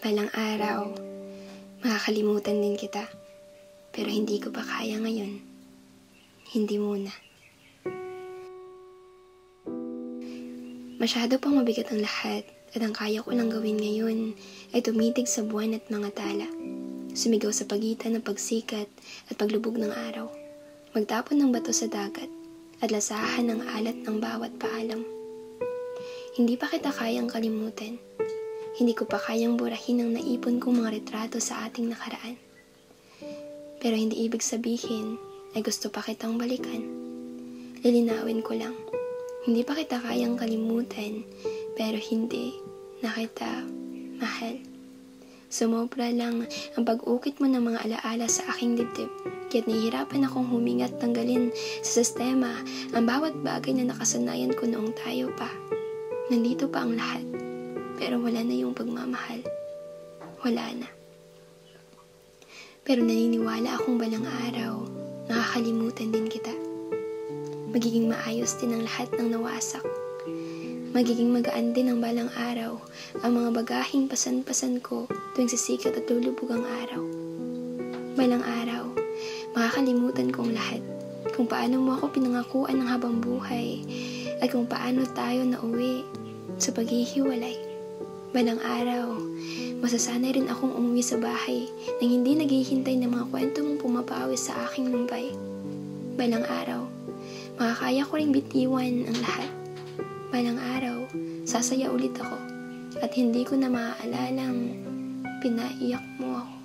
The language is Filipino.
Balang araw, makakalimutan din kita. Pero hindi ko pa kaya ngayon. Hindi muna. Masyado pang mabigat ang lahat at ang kaya ko lang gawin ngayon ay tumitig sa buwan at mga tala. Sumigaw sa pagitan ng pagsikat at paglubog ng araw. Magtapon ng bato sa dagat at lasahan ng alat ng bawat paalam. Hindi pa kita kayang kalimutan. Hindi ko pa kayang burahin ang naipon kong mga retrato sa ating nakaraan. Pero hindi ibig sabihin ay gusto pa kitang balikan. Lilinawin ko lang. Hindi pa kita kayang kalimutan, pero hindi na kita mahal. Sumobra lang ang pag-ukit mo ng mga alaala sa aking dibdib, kaya't nahihirapan akong huminga at tanggalin sa sistema ang bawat bagay na nakasanayan ko noong tayo pa. Nandito pa ang lahat. Pero wala na yung pagmamahal. Wala na. Pero naniniwala akong balang araw, nakakalimutan din kita. Magiging maayos din ang lahat ng nawasak. Magiging magaan din ang balang araw, ang mga bagahing pasan-pasan ko tuwing sisikat at lulubog ang araw. Balang araw, makakalimutan kong lahat. Kung paano mo ako pinangakuan ng habang buhay, at kung paano tayo nauwi sa paghihiwalay. Balang araw, masasanay rin akong umuwi sa bahay nang hindi naghihintay ng mga kwento mong pumapawis sa aking lumbay. Balang araw, makakaya ko ring bitiwan ang lahat. Balang araw, sasaya ulit ako at hindi ko na maaalalang pinaiyak mo ako.